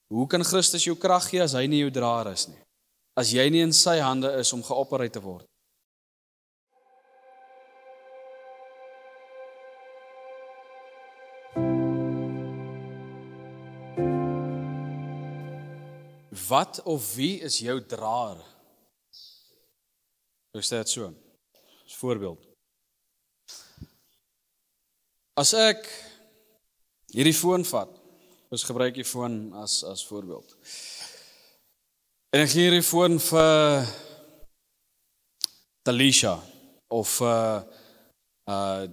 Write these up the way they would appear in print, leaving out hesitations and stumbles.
Hoe kan Christus jou krag gee as hy nie jou draer is nie? As jy nie in sy hande is om geopereer te word? Wat of wie is jou draer? Ek sê dit so, as voorbeeld. As ek hierdie foon vat, ons gebruik die foon as voorbeeld. En ek gee hierdie foon vir Talisha, of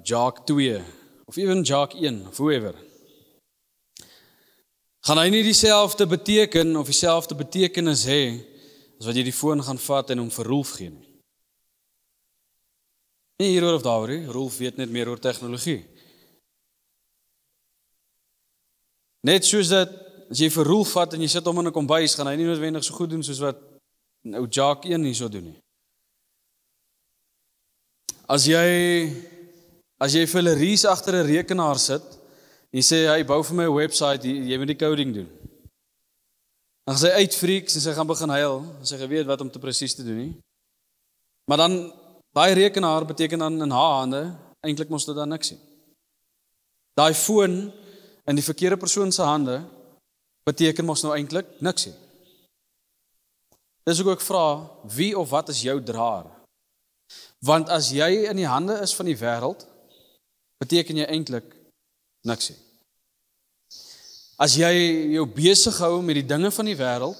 Jaak 2, of even Jaak 1, of whoever. Gaan hy nie dieselfde beteken, of dieselfde betekenis hê, as wat jy die foon gaan vat en hom vir Rolf gee nie. Nie hieroor of daaroor nie, Rolf weet net meer oor tegnologie. Net soos dat, as jy vir Rolf vat en jy sit hom in 'n kombuis, gaan hy nie noodwendig so goed doen soos wat ou Jaak 1 nie so doen nie. As jy vir Larice agter 'n rekenaar sit, en jy sê, hy bou vir my 'n website, jy moet die coding doen. Dan gaan sy uitfreaks en sy gaan begin huil, en sy weet wat om te presies te doen nie. Maar dan, daai rekenaar beteken dan in haar hande, eintlik mos dit dan niks nie. Daai foon in die verkeerde persoon se hande, beteken mos nou eintlik niks nie. Dis ook ek vra, wie of wat is jou draer? Want as jy in die hande is van die wêreld, beteken jy eintlik niks nie. As jy jou besig hou met die dinge van die wêreld,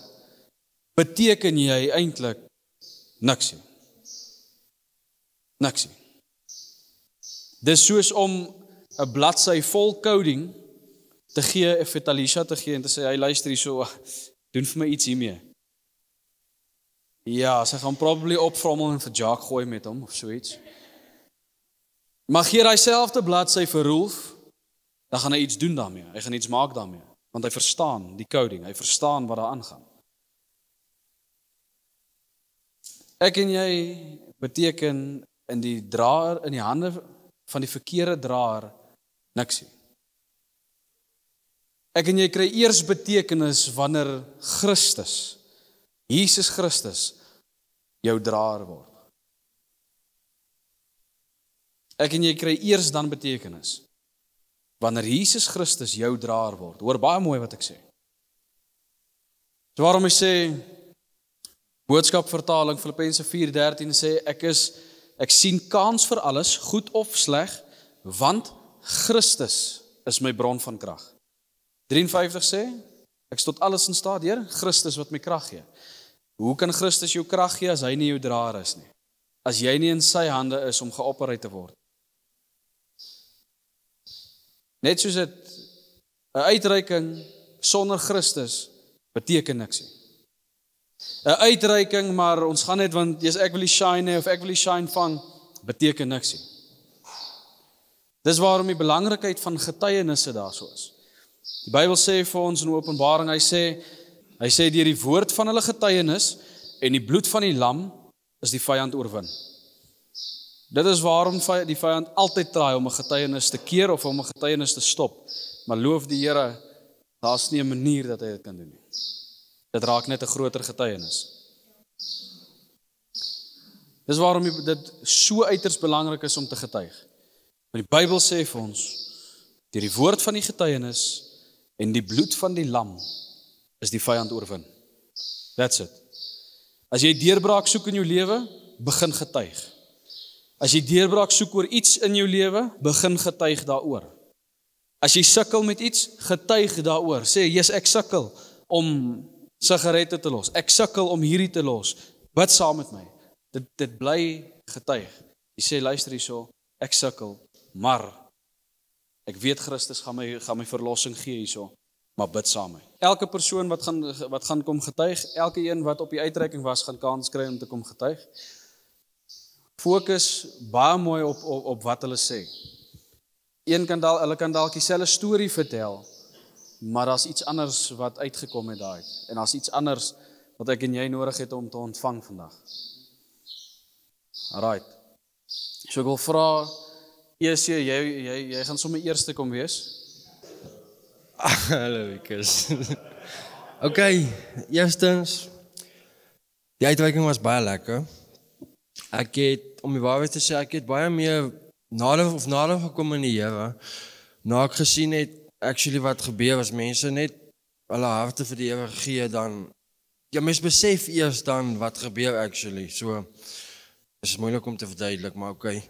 beteken jy eintlik niks nie. Niks nie. Dis soos om 'n bladsy vol coding te gee, vir Talisha te gee en te sê, hy luister hierso, doen vir my iets hiermee. Ja, sy gaan probably opvrommel en vir Jaak gooi met hom, of so iets. Maar gee hy selfde bladsy vir Rolf, dan gaan hy iets doen daarmee, hy gaan iets maak daarmee, want hy verstaan die coding, hy verstaan wat daar aangaan. Ek en jy beteken in die hande van die verkeerde draer, niks nie. Ek en jy kry eers betekenis wanneer Christus, Jesus Christus, jou draer word. Ek en jy kry eers dan betekenis wanneer Jesus Christus jou draer word. Hoor baie mooi wat ek sê. So waarom ek sê, boodskapvertaling Filippense 4:13 sê, ek sien kans vir alles, goed of sleg, want Christus is my bron van krag. 53 sê, ek is tot alles in staat deur Christus wat my krag gee. Hoe kan Christus jou krag gee as hy nie jou draer is nie? As jy nie in sy hande is om geopereer te word? Net soos dit 'n uitreiking sonder Christus beteken niks nie. 'n Uitreiking, maar ons gaan net want ek wil die shine hê of ek wil die shine vang, beteken niks nie. Dis waarom die belangrikheid van getuienisse daar so is. Die Bybel sê vir ons in Openbaring, hy sê deur die woord van hulle getuienis en die bloed van die lam is die vyand oorwin. Dit is waarom die vyand altyd traai om 'n getuienis te keer of om 'n getuienis te stop. Maar loof die Here, daar's nie 'n manier dat hy dit kan doen nie. Dit raak net 'n groter getuienis. Dis waarom dit so uiters belangrik is om te getuig. Want die Bybel sê vir ons, deur die woord van die getuienis en die bloed van die lam is die vyand oorwin. That's it. As jy deurbraak soek in jou lewe, begin getuig. As jy deurbraak soek oor iets in jou lewe, begin getuig daaroor. As jy sukkel met iets, getuig daaroor. Sê, yes, ek sukkel om sigarette te los. Ek sukkel om hierdie te los. Bid saam met my. Dit bly getuig. Jy sê, luister hierso, ek sukkel, maar ek weet Christus gaan my verlossing gee hierso, maar bid saam met my. Elke persoon wat gaan kom getuig, elke een wat op die uitreiking was, gaan kans kry om te kom getuig. Fokus baie mooi op wat hulle sê. Hulle kan dalk dieselfde storie vertel, maar daar's iets anders wat uitgekom het daai. En daar's iets anders wat ek en jy nodig het om te ontvang vandag. Alright. So ek wil vra, EC, jy gaan sommer eerste kom wees. Hallo, Wikus. Okay, eerstens, die uitwerking was baie lekker. Ek het, om die waarheid te sê, ek het baie meer nader gekom in die Here. Na ek gesien het, actually wat gebeur as mense net hulle harte vir die Here gee, dan, ja, mens besef eers dan wat gebeur actually. So, is moeilik om te verduidelik, maar okay.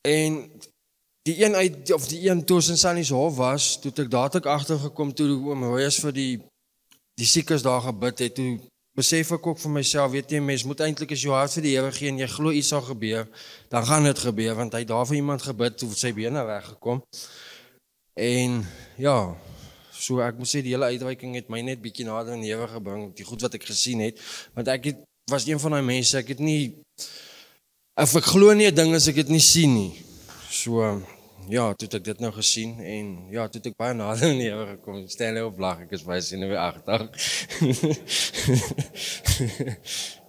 En die een toe ons in Sunny's Hof was, toe ek dadelik agtergekom toe oom Royas vir die siekes daar gebid het, toe besef ek ook vir myself, weet jy, mens moet eintlik as jou hart vir die Here gee en jy glo iets sal gebeur, dan gaan dit gebeur, want hy het daar vir iemand gebid toe sy bene weggekom. En ja, so ek moet sê die hele uitreiking het my net bietjie nader aan die Here gebring, die goed wat ek gesien het, want ek was een van daai mense, ek het nie, of ek glo nie 'n ding as ek dit nie sien nie. So, ja, toe het ek dit nou gesien en ja, toe het ek baie nader aan die Here gekom. Stel nou op lag, ek is baie senuweeagtig.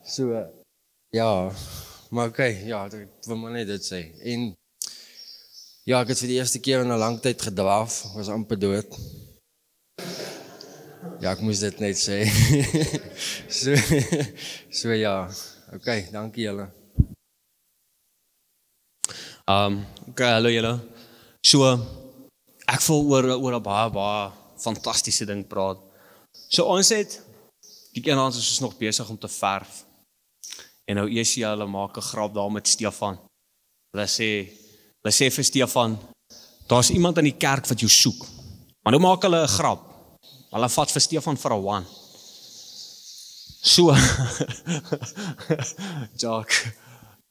So, ja, maar okay, ja, ek wil maar net dit sê. En ja, ek het vir die eerste keer in 'n lang tyd gedraaf, was amper dood. Ja, ek moes dit net sê. So ja, okay, dankie julle. Okay, hallo julle. So, ek wil oor 'n baie fantastiese ding praat. So ons het, die een hand is ons nog besig om te verf. En nou eers hulle maak 'n grap daar met Stefan. Hulle sê vir Stefan, daar's iemand in die kerk wat jou soek. Maar nou maak hulle 'n grap. Hulle vat vir Stefan vir 'n one. So, Jock.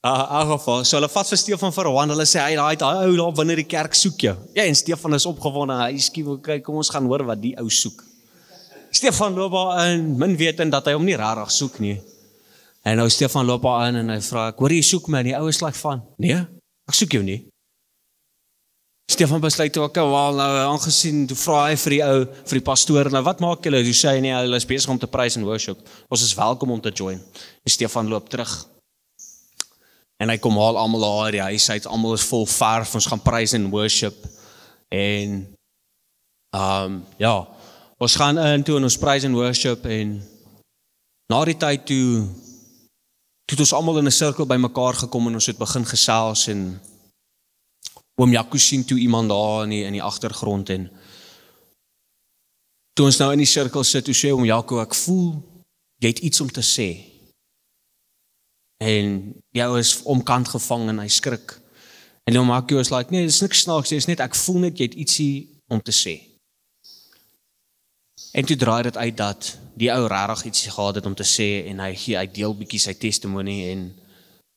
Aangeval, so hulle vat vir Stefan vir 'n one, hulle sê, hy ou daar binne die kerk soek jou. Ja, en Stefan is opgewonde, hy skiep, kyk, kom ons gaan hoor wat die ou soek. Stefan loop daar in, min wetend dat hy hom nie rarig soek nie. En nou Stefan loop daar in en hy vra, ek hoor jy soek my, en die ou is like van, nee, ek soek jou nie. Stefan besluit toe, okay, wel, nou aangesien, toe vra hy vir die ou, vir die pastoor, nou wat maak julle? Toe sê hy, nee, hulle is besig om te praise en worship. Ons is welkom om te join. En Stefan loop terug. En hy kom haal almal daar uit die huis uit, almal is vol verf, ons gaan praise en worship. En ja, ons gaan in toe en ons praise en worship en na die tyd toe het ons almal in 'n sirkel bymekaar gekom en ons het begin gesels en oom Jaco sien toe iemand daar in die agtergrond en toe ons nou in die sirkel sit, toe sê oom Jaco, ek voel jy het iets om te sê. En jou is omkant gevang en hy skrik. En oom Jaco is like, nee, dit is niks snaaks, dit is net, ek voel net jy het ietsie om te sê. En toe draai dit uit dat die ou regtig ietsie gehad het om te sê en hy deel bietjie sy testimonie en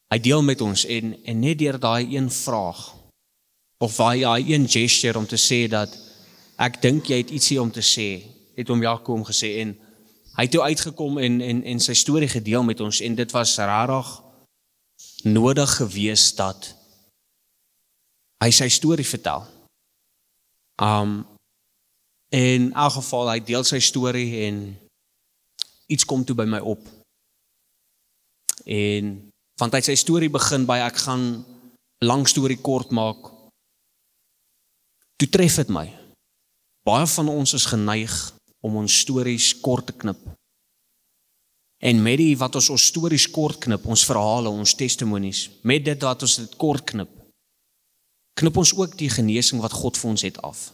hy deel met ons en net deur daai een vraag of daai een gesture om te sê dat ek dink jy het ietsie om te sê, het oom Jaco hom gesê en hy het toe uitgekom en sy storie gedeel met ons en dit was regtig nodig gewees dat hy sy storie vertel. En in elk geval, hy deel sy storie en iets kom toe by my op. En want hy sy storie begin by ek gaan lang storie kort maak. Toe tref dit my. Baie van ons is geneig om ons stories kort te knip. En met die wat ons stories kort knip, ons verhale, ons testimonies, met dit wat ons dit kort knip, knip ons ook die genesing wat God vir ons het af.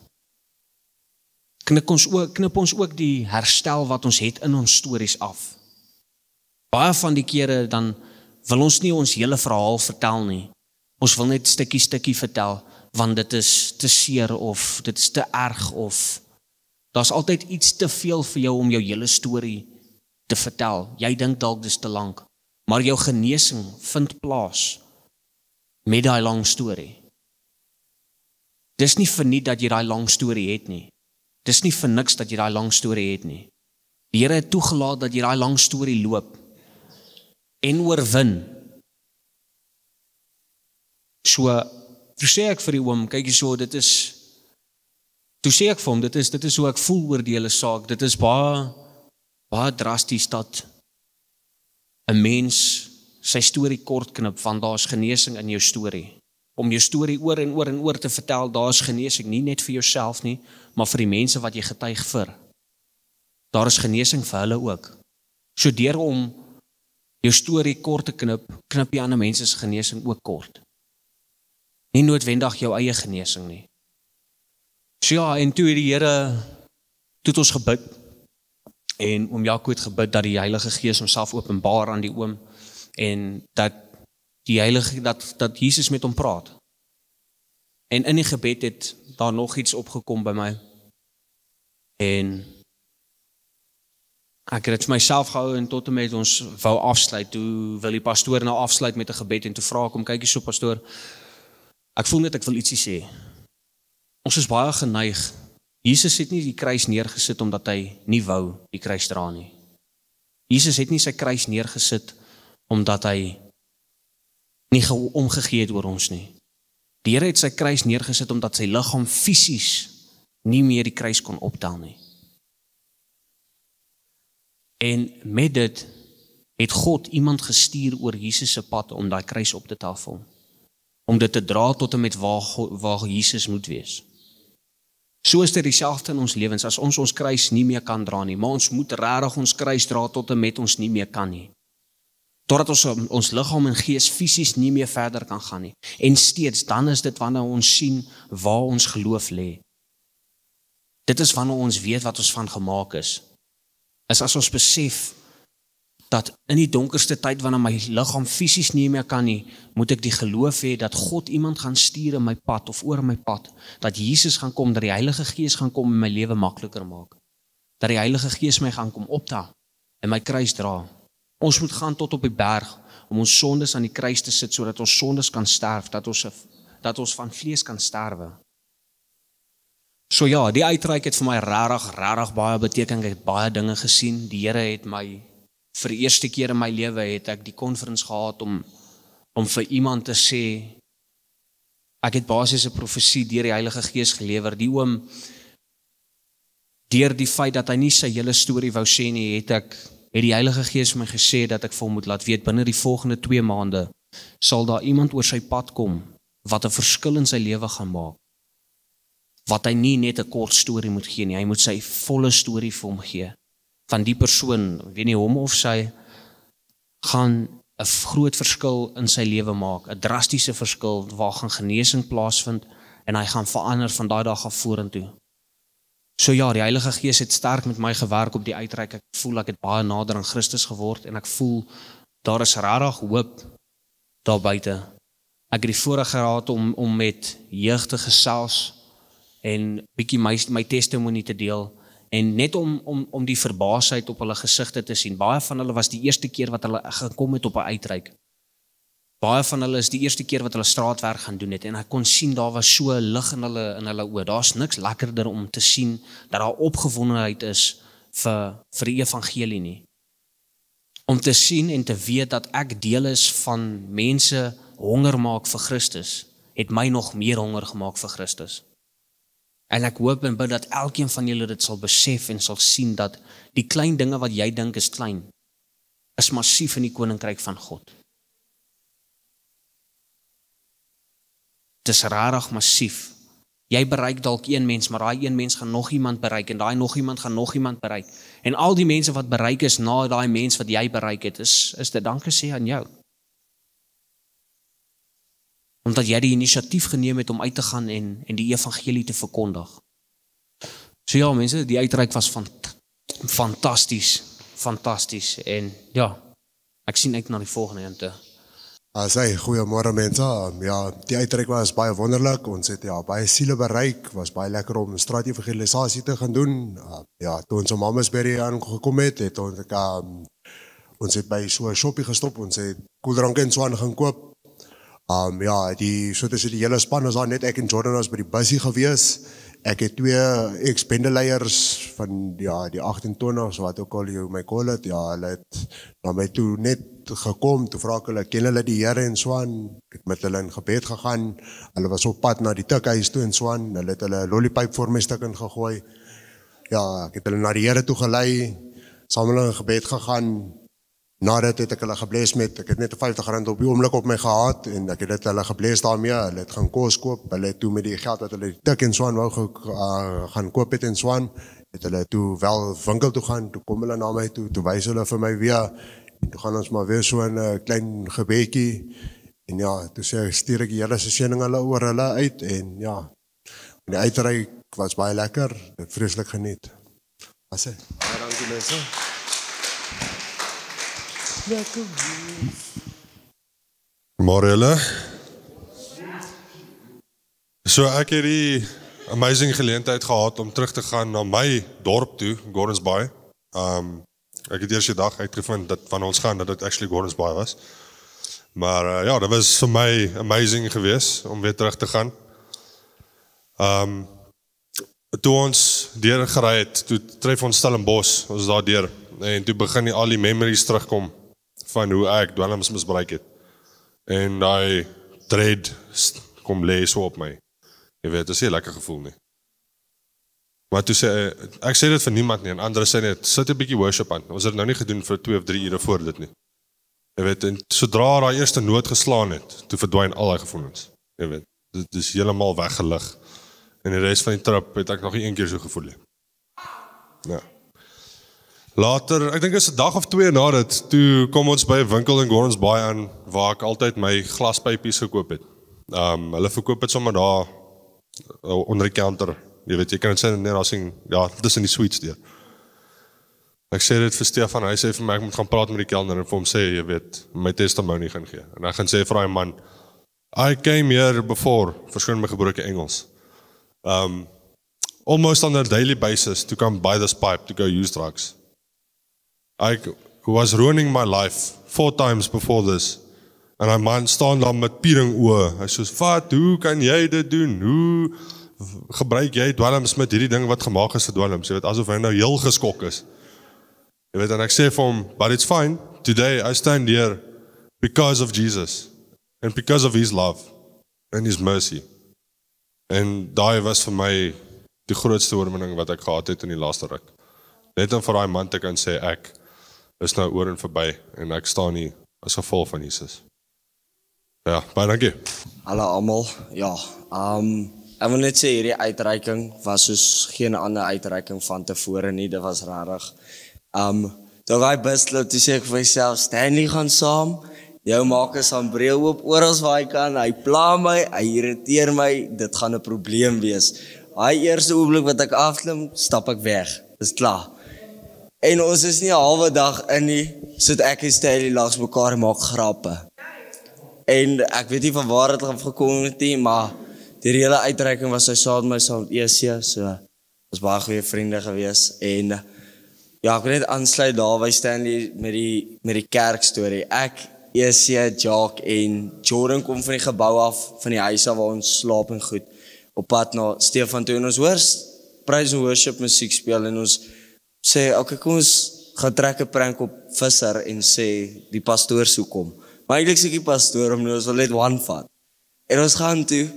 Knip ons ook die herstel wat ons het in ons stories af. Baie van die kere dan wil ons nie ons hele verhaal vertel nie. Ons wil net stukkie vertel, want dit is te seer of dit is te erg of daar's altyd iets te veel vir jou om jou hele storie te vertel. Jy dink dalk dis te lank, maar jou genesing vind plaas met daai lang storie. Dis nie verniet dat jy daai lang storie het nie. Dis nie vir niks dat jy daai lang storie het nie. Die Here het toegelaat dat jy daai lang storie loop en oorwin. So, toe sê ek vir die oom, kyk jy so, toe sê ek vir hom, dit is hoe ek voel oor die hele saak, dit is baie drasties dat 'n mens sy storie kort knip, want daar's genesing in jou storie. om jou storie oor en oor en oor te vertel, daar is genesing, nie net vir jouself nie, maar vir die mense wat jy getuig vir. Daar is genesing vir hulle ook. So deur om jou storie kort te knip jy ander mense se genesing ook kort. Nie noodwendig jou eie genesing nie. So ja, en toe het die Here, toe het ons gebid, en oom Jaco het gebid dat die Heilige Gees homself openbaar aan die oom, en dat dat Jesus met hom praat. En in die gebed het daar nog iets opgekom by my, en ek het dit vir myself gehou, en tot en met ons wou afsluit, toe wil die pastoor nou afsluit met 'n gebed, en toe vra ek hom, kyk hierso pastoor, ek voel net ek wil ietsie sê. Ons is baie geneig, Jesus het nie die kruis neergesit omdat hy nie wou die kruis dra nie. Jesus het nie sy kruis neergesit omdat hy nie omgegee het oor ons nie. Die Here het sy kruis neergesit omdat sy liggaam fisies nie meer die kruis kon optel nie. En met dit het God iemand gestuur oor Jesus se pad om daai kruis op te tel vir hom. Om dit te dra tot en met waar Jesus moet wees. So is dit dieselfde in ons lewens, as ons kruis nie meer kan dra nie, maar ons moet regtig ons kruis dra tot en met ons nie meer kan nie. Totdat ons liggaam en gees fisies nie meer verder kan gaan nie. En steeds, dan is dit wanneer ons sien waar ons geloof lê. Dit is wanneer ons weet wat ons van gemaak is. Is as ons besef dat in die donkerste tyd wanneer my liggaam fisies nie meer kan nie, moet ek die geloof hê dat God iemand gaan stuur in my pad of oor my pad, dat Jesus gaan kom, dat die Heilige Gees gaan kom en my lewe makliker maak. Dat die Heilige Gees my gaan kom optel en my kruis dra. Ons moet gaan tot op die berg om ons sondes aan die kruis te sit sodat ons sondes kan sterf, dat ons van vlees kan sterwe. So ja, die uitreik het vir my regtig baie beteken. Ek het baie dinge gesien. Die Here het my vir die eerste keer in my lewe het ek die conference gehad om vir iemand te sê, ek het basies 'n profesie deur die Heilige Gees gelewer. Die oom, deur die feit dat hy nie sy hele storie wou sê nie, het die Heilige Gees vir my gesê dat ek vir hom moet laat weet, binne die volgende 2 maande sal daar iemand oor sy pad kom wat 'n verskil in sy lewe gaan maak. Wat hy nie net 'n kort storie moet gee nie, hy moet sy volle storie vir hom gee. Van die persoon, weet nie hom of sy, gaan 'n groot verskil in sy lewe maak, 'n drastiese verskil waar gaan genesing plaasvind en hy gaan verander van daai dag af vorentoe. So ja, die Heilige Gees het sterk met my gewerk op die uitreik. Ek voel ek het baie nader aan Christus geword en ek voel daar is regtig hoop daar buite. Ek het die voorreg gehad om met jeug te gesels en bietjie my testimonie te deel. En net om die verbaasheid op hulle gesigte te sien. Baie van hulle was die eerste keer wat hulle gekom het op 'n uitreik. Baie van hulle is die eerste keer wat hulle straatwerk gaan doen het. En ek kon sien, daar was so 'n lig in hulle oë. Daar's niks lekkerder om te sien dat daar opgewondenheid is vir die evangelie nie. Om te sien en te weet dat ek deel is van mense honger maak vir Christus, het my nog meer honger gemaak vir Christus. En ek hoop en bid dat elkeen van julle dit sal besef en sal sien dat die klein dinge wat jy dink is klein, is massief in die koninkryk van God. Dit is rarig massief. Jy bereik dalk een mens, maar daai een mens gaan nog iemand bereik en daai nog iemand gaan nog iemand bereik. En al die mense wat bereik is na daai mens wat jy bereik het, is dit dankie sê aan jou. Omdat jy die inisiatief geneem het om uit te gaan en die evangelie te verkondig. So ja, mense, die uitreik was fantasties en ja, ek sien uit na die volgende een te. Goeiemôre mense. Ja, die uitreik was baie wonderlik. Ons het baie siele bereik. Was baie lekker om straat-evangelisasie te gaan doen. Toe ons om Amesbury aangekom het ons het by so 'n shoppie gestop. Ons het koeldranke en so aan gaan koop. Tussen die hele span was daar net ek en Jordan was by die busie gewees. Ek het 2 ex-bendeleiers van die 28, so wat ook al jy my call het, hulle het na my toe net gekom, toe vra ek hulle, ken hulle die Here en so aan, ek het met hulle in gebed gegaan, hulle was op pad na die tukhuis toe en so aan, hulle het hulle lollypipe voor my stuk ingegooi, ek het hulle na die Here toe gelei, saam hulle in gebed gegaan, nadat het ek hulle gebless met, ek het net R50 op die oomblik op my gehad, en ek het dit hulle gebless daarmee, hulle het gaan kos koop, hulle het toe met die geld wat hulle die tik en Swan wou gaan koop het in Swan, het hulle toe wel winkel toe gaan, toe kom hulle na my toe wys hulle vir my weer, en toe gaan ons maar weer so 'n klein gebedjie, en ja, toe stuur ek die Here se seëning oor hulle uit, en ja, die uitreik was baie lekker, dit vreeslik geniet. As hy. Dankie mense. Lekker. Môre julle. So ek het die amazing geleentheid gehad om terug te gaan na my dorp toe, Gordons Bay. Ek het eers die dag uitgevind dat van ons gaan dat dit actually Gordons Bay was. Maar ja, dit was vir my amazing geweest om weer terug te gaan. Toe ons deur gery het, toe tref ons Stellenbosch, ons daar deur, en toe begin al die memories terugkom van hoe ek dwelms misbruik het. En daai dread kom lê so op my. Jy weet, dit is nie 'n lekker gevoel nie. Maar toe sê ek sê dit vir niemand nie, en ander sê net, sit 'n bietjie worship aan. Ons het dit nou nie gedoen vir 2 of 3 ure voor dit nie. Jy weet, en sodra daai eerste noot geslaan het, toe verdwyn al daai gevoelens. Jy weet, dit is heeltemal weggelig. En die res van die trip het ek nog nie een keer so gevoel nie. Ja. Later, ek dink is 'n dag of 2 na dit, toe kom ons by 'n winkel in Gordons Bay aan, waar ek altyd my glaspypies gekoop het. Hulle verkoop het sommer daar onder die counter. Jy weet, jy kan dit sê net as jy, ja, dis in die sweets deur. Ek sê dit vir Stefan, hy sê vir my, ek moet gaan praat met die kelner en vir hom sê, jy weet, my testimony gaan gee. En hy gaan sê vir daai man, I came here before, verskoon my gebroke Engels. Almost on a daily basis to come buy this pipe to go use drugs. I was ruining my life 4 times before this. En hy man staan daar met piering oë. Hy sê, "Wat? Hoe kan jy dit doen? Hoe gebruik jy dwelms met hierdie ding wat gemaak is vir dwelms?" Jy weet, asof hy nou heel geskok is. Jy weet, en ek sê vir hom, "But it's fine. Today I stand here because of Jesus and because of his love and his mercy." En daai was vir my die grootste oorwinning wat ek gehad het in die laaste ruk. Net om vir daai man te kan sê, ek is nou oor en verby en ek staan hier as gevolg van Jesus. Ja, baie dankie. Hallo almal. Ja, ek wil net sê hierdie uitreiking was soos geen ander uitreiking van tevore nie. Dit was rarig. Toe daai busloop, toe sê ek vir myself, Stanley gaan saam. Jou maak is aan bril oop oral waar hy kan. Hy pla my, hy irriteer my. Dit gaan 'n probleem wees. Daai eerste oomblik wat ek afklim, stap ek weg. Dis klaar. En ons is nie 'n halwe dag in nie, sit ek en Stanley langs mekaar en maak grappe. En ek weet nie van waar dit gekom het nie, maar die hele uitreiking was hy saam met my saam met EC, so ons baie goeie vriende gewees. En ja, ek wil net aansluit daar by Stanley met die kerkstorie. Ek, EC, Jacques en Jordan kom van die gebou af, van die huis af waar ons slaap en goed, op pad na Stefan toe, en ons hoor praise and worship musiek speel, en ons sê, okay, kom ons gaan trek 'n prank op Visser, en sê, die pastoor soek kom. Maar eintlik sê die pastoor om nou, ons wil net one vat. En ons gaan toe,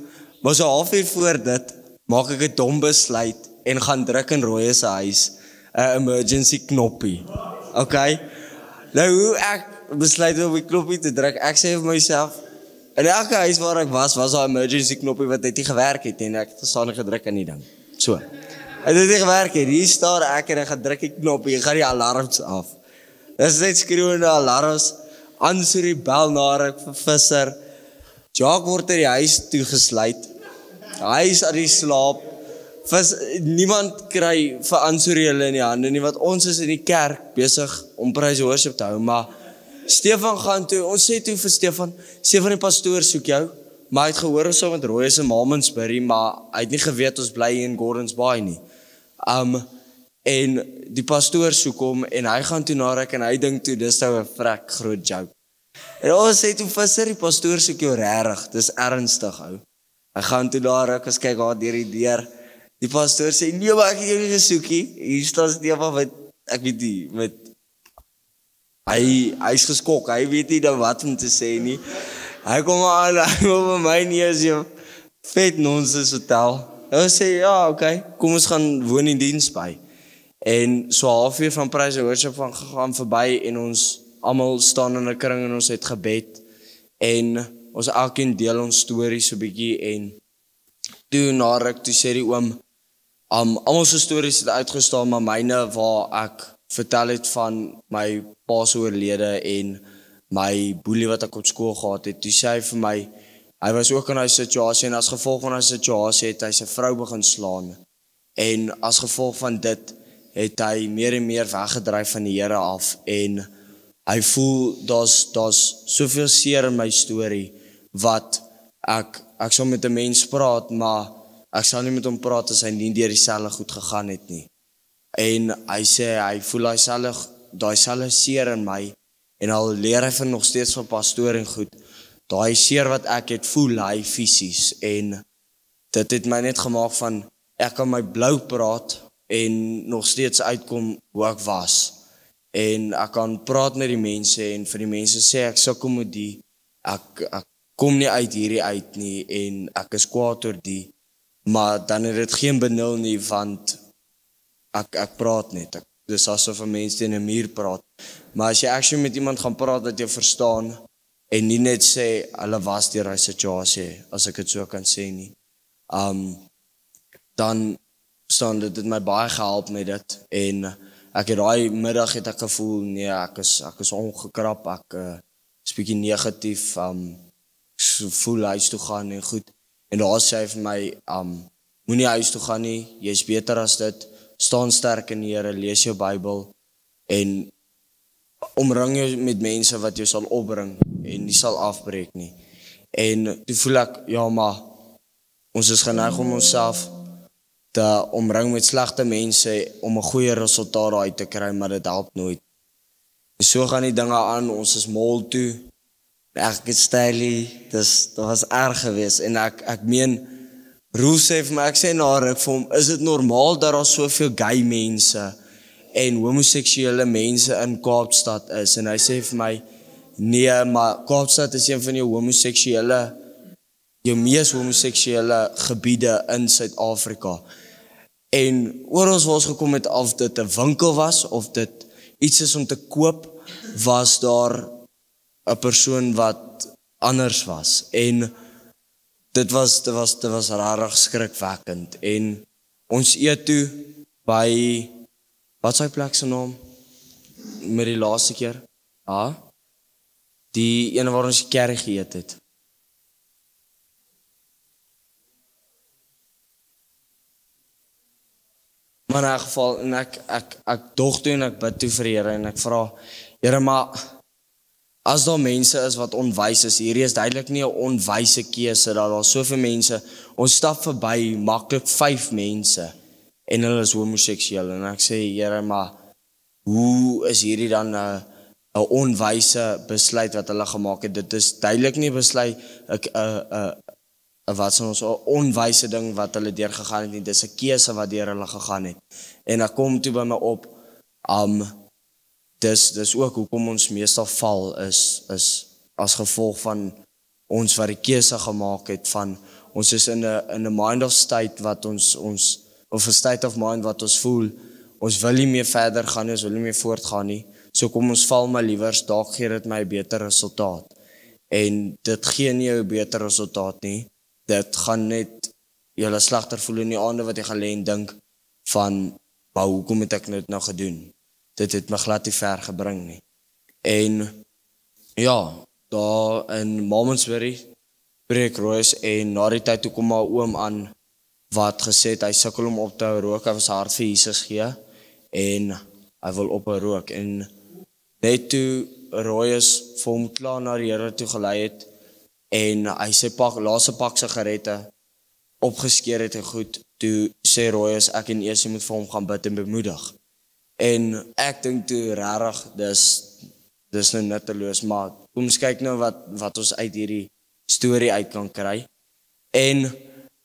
maar so halfuur voor dit, maak ek 'n dom besluit, en gaan druk in Roy se huis, 'n emergency knoppie. Okay? Nou hoe ek besluit om die knoppie te druk, ek sê vir myself, in elke huis waar ek was daar 'n emergency knoppie wat net nie gewerk het, en ek het gestaan en gedruk in die ding. So. Het dit nie gewerk het, hier staan ek en ek gaan druk die knoppie, en gaan die alarms af. Dis net skreeuende alarms, answer die bel na ek vir Visser. Jacques word in die huis toegesluit. Hy is aan die slaap. Niemand kry vir answer hulle in die hande nie, want ons is in die kerk besig om praise and worship te hou, maar Stefan gaan toe, ons sê toe vir Stefan die pastoor soek jou, maar hy het gehoor ons met Roy se Malmensbury, maar hy het nie geweet ons bly in Gordons Bay nie. En die pastoor soek hom, en hy gaan toe na ek, en hy dink toe, dis nou 'n vrek groot joke. En ons sê toe Visser, die pastoor soek jou regtig, dis ernstig hou. Hy gaan toe daar, ek as kyk daar deur die deur, die pastoor sê, nee, maar ek het jou nie gesoek nie, hier staan Stefan met, ek weet nie, met, hy is geskok, hy weet nie dan wat om te sê nie, hy kom aan, hy wil by my nie as jy vet nonsens vertel, en ons sê, ja, okay, kom ons gaan woon in diens by, en so halfuur van praise and worship van gegaan verby, en ons almal staan in 'n kring en ons het gebed en ons elkeen deel ons stories so 'n bietjie en toe na ruk toe sê die oom almal se stories het uitgestaan, maar myne waar ek vertel het van my pa se oorlede en my boelie wat ek op skool gehad het. Toe sê hy vir my, hy was ook in 'n situasie en as gevolg van 'n situasie het hy sy vrou begin slaan. En as gevolg van dit het hy meer en meer weggedryf van die Here af en hy voel daar's soveel seer in my storie wat ek sal met 'n mens praat, maar ek sal nie met hom praat as hy nie deur dieselfde goed gegaan het nie. En hy sê hy voel daai selfe seer in my en al leer hy van nog steeds van pastoor en goed. Daai seer wat ek het voel hy fisies en dit het my net gemaak van ek kan my blou praat en nog steeds uitkom hoe ek was. En ek kan praat met die mense en vir die mense sê ek sukkel met die ek kom nie uit hierdie uit nie en ek is kwaad oor die, maar dan het dit geen benul nie want ek praat net. Dis asof 'n mens teen 'n muur praat. Maar as jy actually met iemand gaan praat wat jy verstaan en nie net sê hulle was deur hy situasie, as ek dit so kan sê nie. Dan staan dit het my baie gehelp met dit en ek het daai middag het ek gevoel nee, ek is ongekrap, ek is bietjie negatief, voel huis toe gaan en goed. En daar sê hy vir my, moenie huis toe gaan nie, jy's beter as dit, staan sterk in die Here, lees jou Bybel en omring jou met mense wat jou sal opbring en nie sal afbreek nie. En toe voel ek, ja maar, ons is geneig om onsself te omring met slegte mense om 'n goeie resultaat uit te kry, maar dit help nooit. En so gaan die dinge aan, ons is mall toe, ek het stylie, dit was erg geweest en ek meen, Roel sê vir my, ek sê na ruk vir hom, is dit normaal dat daar soveel gay mense en homoseksuele mense in Kaapstad is? En hy sê vir my, nee, maar Kaapstad is een van jou mees homoseksuele gebiede in Suid-Afrika. En oral waar ons gekom het, of dit 'n winkel was, of dit iets is om te koop, was daar 'n persoon wat anders was. En dit was rarig skrikwekkend. En ons eet toe by, wat is die plek se naam? Met die laaste keer? Die ene waar ons die curry geëet het. Maar in 'n geval, en ek dog toe en ek bid toe vir die Here en ek vra, Here, maar as daar mense is wat onwys is, hierdie is duidelik nie 'n onwyse keuse, dat daar soveel mense, ons stap verby, maklik 5 mense, en hulle is homoseksueel, en ek sê, Here, maar hoe is hierdie dan 'n onwyse besluit wat hulle gemaak het? Dit is duidelik nie besluit, wat ons 'n onwyse ding wat hulle deur gegaan het nie, dis 'n keuse wat deur hulle gegaan het. En ek kom toe by my op, dis ook hoekom ons meestal val is as gevolg van ons wat die keuse gemaak het van ons is in 'n mind of state wat ons of 'n state of mind wat ons voel ons wil nie meer verder gaan nie, ons wil nie meer voortgaan nie. So kom ons val maar liewers, dalk gee dit my 'n beter resultaat. En dit gee nie jou 'n beter resultaat nie. Dit gaan net julle slegter voel in die aande wat jy gaan lê en dink van, maar hoekom het ek dit nou gedoen? Dit het my glad nie ver gebring nie. En ja, daar in Malmesbury preek Royce en na die tyd toe kom my oom aan wat gesê het, hy sukkel om op te hou rook, hy was hart vir Jesus gee en hy wil ophou rook. En net toe Royce vir hom klaar na die Here toe gelei het en hy sy laaste pak sigarette opgeskeer het en goed, toe sê Royce, ek en Esie moet vir hom gaan bid en bemoedig. En ek dink toe rarig, dis nou nutteloos, maar kom ons kyk nou wat ons uit hierdie storie uit kan kry. En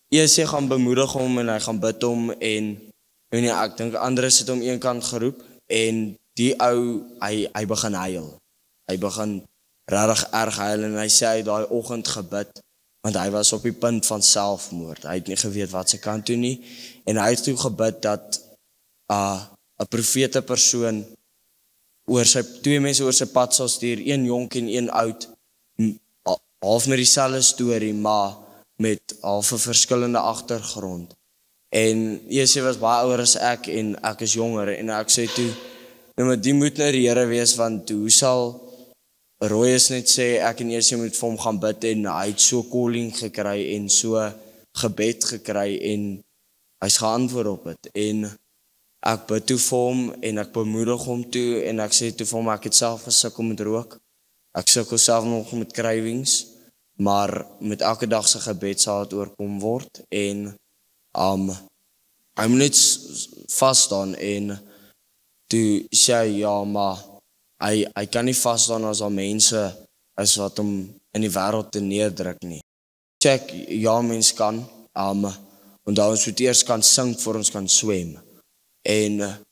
Esie gaan bemoedig hom en hy gaan bid hom en ek dink Andres het hom een kant geroep en die ou, hy begin huil. Hy begin rarig erg huil en hy sê hy daai oggend gebid, want hy was op die punt van selfmoord. Hy het nie geweet wat sy kan doen nie en hy het toe gebid dat 'n profete persoon twee mense oor sy pad sal stuur, een jonk en een oud, half met dieselfde storie, maar met half 'n verskillende agtergrond. En Jessie was baie ouer as ek en ek is jonger en ek sê toe, nou maar die moet nou die Here wees, want hoe sal Royus net sê ek en Jessie moet vir hom gaan bid en hy het so calling gekry en so gebed gekry en hy's geantwoord op dit. En ek bid toe vir hom en ek bemoedig hom toe en ek sê toe vir hom ek het self gesukkel met rook. Ek sukkel self nog met cravings, maar met elke dag se gebed sal dit oorkom word en hy moet net vas staan en toe sê hy, ja, maar hy kan nie vas staan as al mense is wat hom in die wêreld te neerdruk nie. Check, ja, mens kan, onthou ons moet eers kan sing voor ons kan swem. En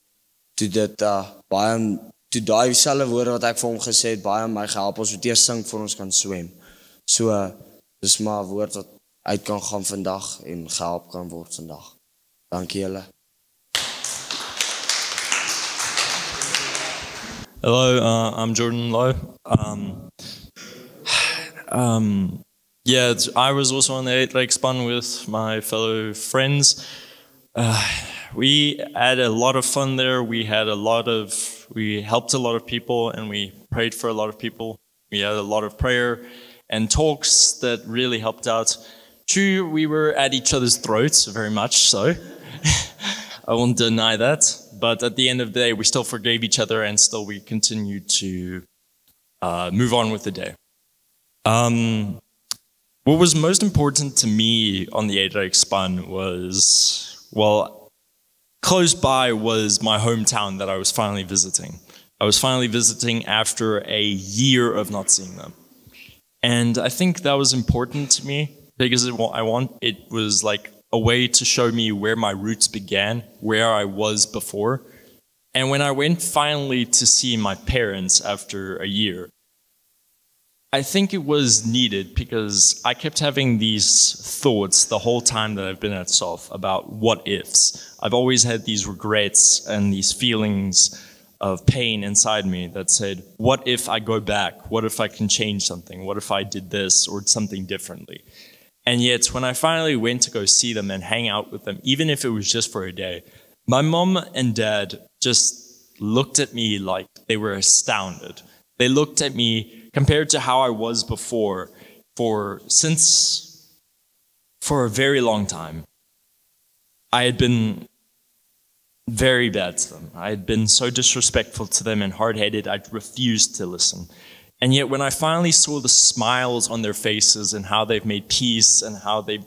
toe dit toe daai selfde woorde wat ek vir hom gesê het, baie my gehelp, ons moet eers sing voor ons kan swem. So, dis maar 'n woord wat uit kan gaan vandag en gehelp kan word vandag. Dankie julle. Hello, I'm Jordan Lowe. I was also on the 8 Lake Spun with my fellow friends. We had a lot of fun there. We helped a lot of people and we prayed for a lot of people. We had a lot of prayer and talks that really helped out. True, we were at each other's throats, very much so. I won't deny that. But at the end of the day, we still forgave each other and still we continued to move on with the day. What was most important to me on the 8 Lake Spun was, well, close by was my hometown that I was finally visiting. I was finally visiting after a year of not seeing them. And I think that was important to me because it was like a way to show me where my roots began, where I was before. And when I went finally to see my parents after a year, I think it was needed because I kept having these thoughts the whole time that I've been at SOF about what ifs. I've always had these regrets and these feelings of pain inside me that said, what if I go back? What if I can change something? What if I did this or something differently? And yet, when I finally went to go see them and hang out with them, even if it was just for a day, my mom and dad just looked at me like they were astounded. They looked at me compared to how I was before for a very long time. I had been very bad to them. I had been so disrespectful to them and hard-headed, I'd refused to listen. And yet when I finally saw the smiles on their faces and how they've made peace and how they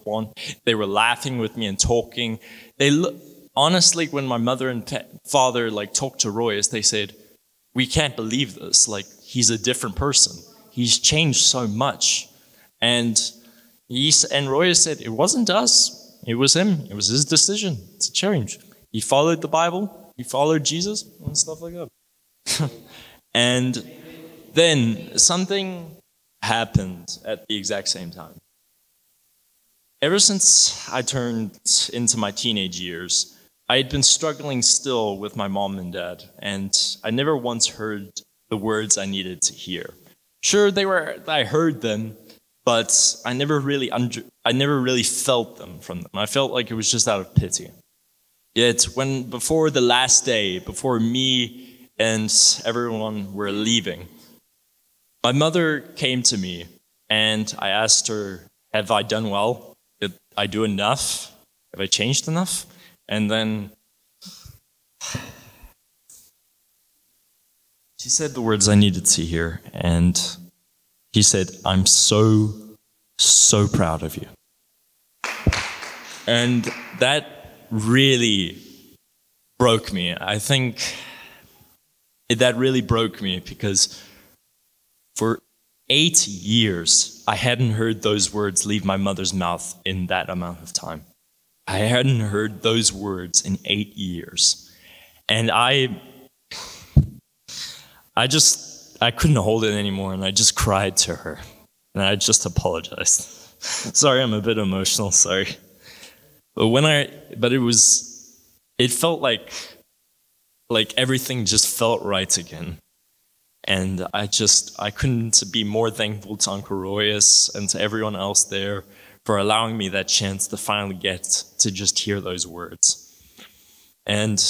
were laughing with me and talking, honestly, when my mother and father talked to Royce, they said, we can't believe this. He's a different person. He's changed so much. And Royce said, it wasn't us. It was him. It was his decision to change. He followed the Bible. He followed Jesus and stuff like that. And then something happened at the exact same time. Ever since I turned into my teenage years, I had been struggling still with my mom and dad, and I never once heard the words I needed to hear. Sure, I heard them, but I never really felt them from them. I felt like it was just out of pity. Yet before the last day, before me and everyone were leaving, my mother came to me and I asked her, have I done well? Did I do enough? Have I changed enough? And then she said the words I needed to hear, and she said, I'm so, so proud of you. And that really broke me. I think that really broke me because for 8 years, I hadn't heard those words leave my mother's mouth in that amount of time. I hadn't heard those words in 8 years. And I couldn't hold it anymore, and I just cried to her. And I just apologized. Sorry, I'm a bit emotional, sorry. But it felt like everything just felt right again. And I couldn't be more thankful to Uncle Royus and to everyone else there for allowing me that chance to finally get to just hear those words. And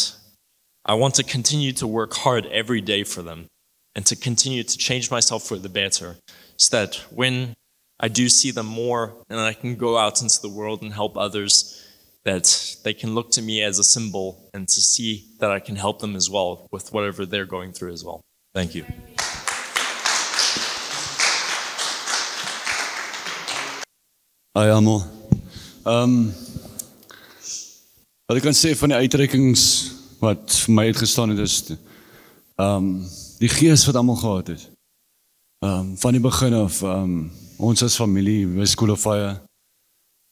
I want to continue to work hard every day for them and to continue to change myself for the better so that when I do see them more and I can go out into the world and help others, that they can look to me as a symbol and to see that I can help them as well with whatever they're going through as well. Thank you. Hi almal. Wat ek kan sê van die uitreikings wat vir my uitgestaan het is die gees wat almal gehad het. Van die begin af, ons as familie, by School of Fire,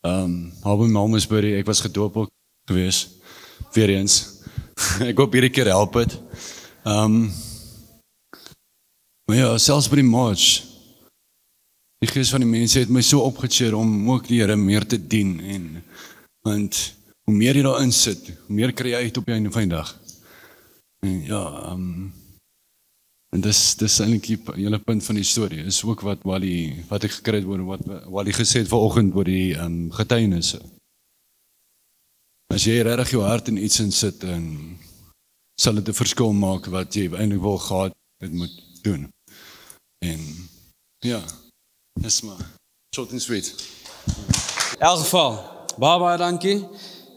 Harbour Malmesbury, ek was gedoop ook gewees, weer eens. Ek hoop hierdie keer help het. Maar ja, selfs by die march, die gees van die mense het my so opgecheer om ook die Here meer te dien want hoe meer jy daarin sit, hoe meer kry jy uit op die einde van die dag. En ja, en dis eintlik die hele punt van die storie, is ook wat ek gekry het oor wat Wally gesê het vanoggend oor die getuienisse. As jy regtig jou hart in iets insit, sal dit 'n verskil maak wat jy eintlik wil gehad het moet doen. En ja, dis maar short and sweet. In elk geval, baie dankie.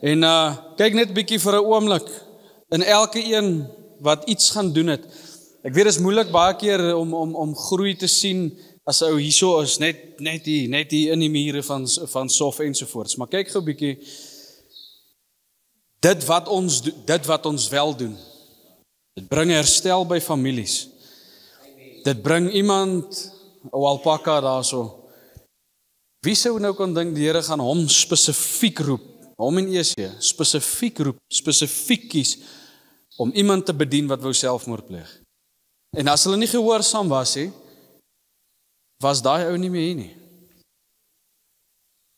En kyk net 'n bietjie vir 'n oomblik in elke een wat iets gaan doen het. Ek weet dit is moeilik baie keer om groei te sien as ou hierso is net hier in die mure van Sof ensovoorts. Maar kyk gou 'n bietjie dit wat ons wel doen. Dit bring herstel by families. Dit bring iemand, ou alpaka daarso. Wie sou nou kon dink die Here gaan hom spesifiek roep, hom en Esau, spesifiek kies om iemand te bedien wat wou selfmoord pleeg. En as hulle nie gehoorsaam was nie, was daai ou nie meer hier nie.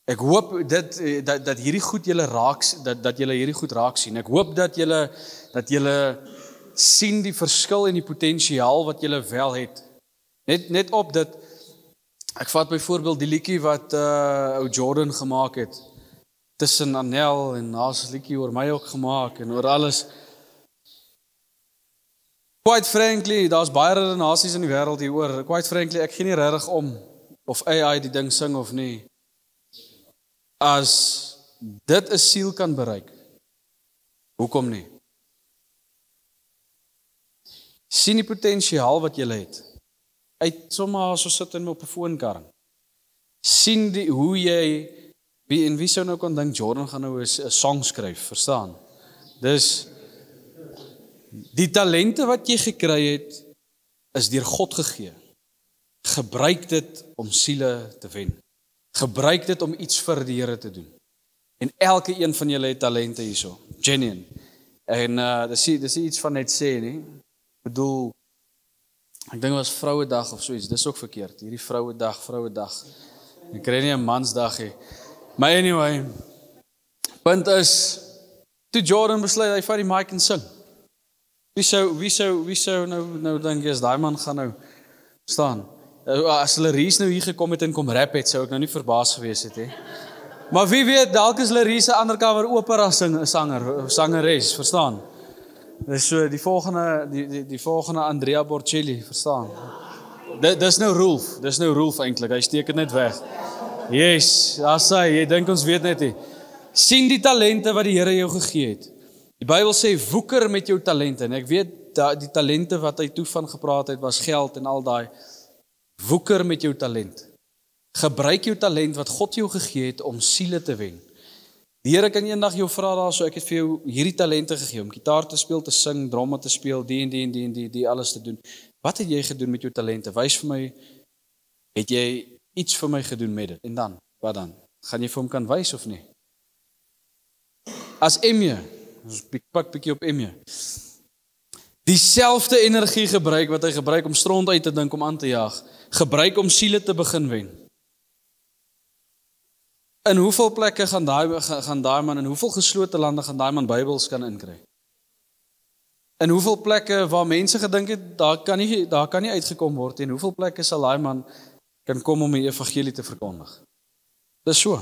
Ek hoop dat hierdie goed julle raak, dat julle hierdie goed raak sien. Ek hoop dat julle sien die verskil en die potensiaal wat julle wel het. Net op dit. Ek vat byvoorbeeld die liedjie wat ou Jordan gemaak het tussen Anel en daar's 'n liedjie oor my ook gemaak en oor alles. Quite frankly, daar's baie redenasies in die wêreld hieroor. Quite frankly, ek gee nie regtig om of AI die ding sing of nie. As dit 'n siel kan bereik, hoekom nie? Sien die potensiaal wat jy het. Uit sommer so sit in op 'n foonkarring. Sien hoe jy wie sou nou kon dink Jordan gaan nou 'n song skryf, verstaan? Dis die talente wat jy gekry het is deur God gegee. Gebruik dit om siele te wen. Gebruik dit om iets vir die Here te doen. En elke een van julle het talente hierso, genuine. En dis iets van net sê nie. Ek bedoel, ek dink dit was Vrouedag of so iets, dis ook verkeerd. Hierdie Vrouedag. Ek kry nie 'n mansdag nie. Maar anyway, punt is, toe Jordan besluit hy vat die mic en sing. Wie sou nou dink jy daai man gaan nou staan? As Laries nou hier gekom het en kom rap het, sou ek nou nie verbaas gewees het, hè. Maar wie weet, dalk is Laries 'n undercover opera sangeres, verstaan? Dis so die volgende Andrea Bocelli, verstaan? Dis nou Rolf eintlik. Hy steek dit net weg. Yes, jy dink ons weet net nie. Sien die talente wat die Here jou gegee het. Die Bybel sê woeker met jou talente en ek weet die talente wat hy toe van gepraat het was geld en al daai. Woeker met jou talent. Gebruik jou talent wat God jou gegee het om siele te wen. Die Here kan eendag jou vra daarso, ek het vir jou hierdie talente gegee om gitaar te speel, te sing, drama te speel, die alles te doen. Wat het jy gedoen met jou talente? Wys vir my, het jy iets vir my gedoen met dit? En dan, wat dan? Gaan jy vir hom kan wys of nie? As Emje, ons pak bietjie op Emje. Dieselfde energie gebruik wat hy gebruik om stront uit te dink om aan te jaag, gebruik om siele te begin wen. In hoeveel plekke gaan daai man, in hoeveel geslote lande gaan daai man Bybels kan inkry? In hoeveel plekke waar mense gedink het, daar kan nie uitgekom word, en hoeveel plekke sal daai man kan kom om die evangelie te verkondig. Dis so.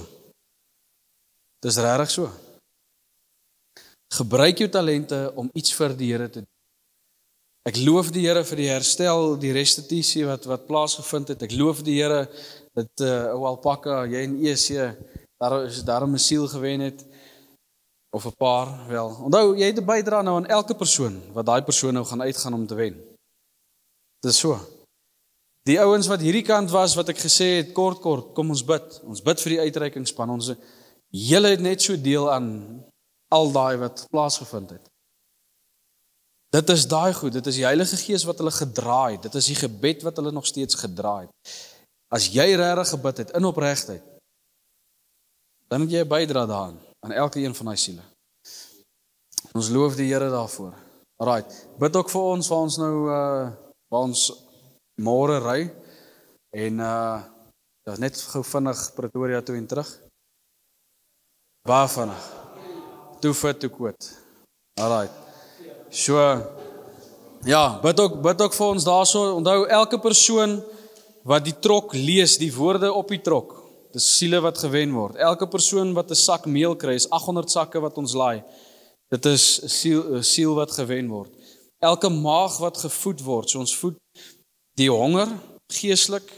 Dis regtig so. Gebruik jou talente om iets vir die Here te doen. Ek loof die Here vir die herstel, die restituisie wat plaasgevind het. Ek loof die Here dat ou Alpaka, jy en EC, daarom 'n siel gewen het, of 'n paar, wel. Onthou, jy het 'n bydra nou aan elke persoon, wat daai persoon nou gaan uitgaan om te wen. Dis so. Die ouens wat hierdie kant was, wat ek gesê het, kort, kom ons bid. Ons bid vir die uitreikingsspan. Ons julle het net so deel aan al daai wat plaasgevind het. Dit is daai goed, dit is die Heilige Gees wat hulle gedraai het. Dit is die gebed wat hulle nog steeds gedraai het. As jy regtig gebid het, in opregtheid, dan het jy 'n bydra daaraan, aan elke een van daai siele. Ons loof die Here daarvoor. Alright, bid ook vir ons, waar ons nou, waar ons môre ry, en dat net gou vinnig Pretoria toe en terug. Baie vinnig. Toe fit, toe koot. Alright. So, ja, bid ook vir ons daarso. Onthou, elke persoon wat die trok lees, die woorde op die trok, dis siele wat gewen word. Elke persoon wat 'n sak meel kry, is 800 sakke wat ons laai. Dit is 'n siel wat gewen word. Elke maag wat gevoed word, so ons voed die honger, geestelik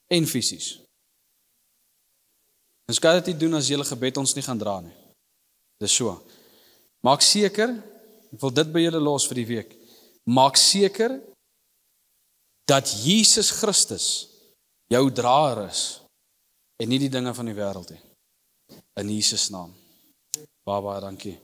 en fisies. Ons kan dit nie doen as julle gebed ons nie gaan dra nie. Dis so. Maak seker, ek wil dit by julle los vir die week. Maak seker dat Jesus Christus jou draer is en nie die dinge van die wêreld nie. In Jesus naam. Baie dankie.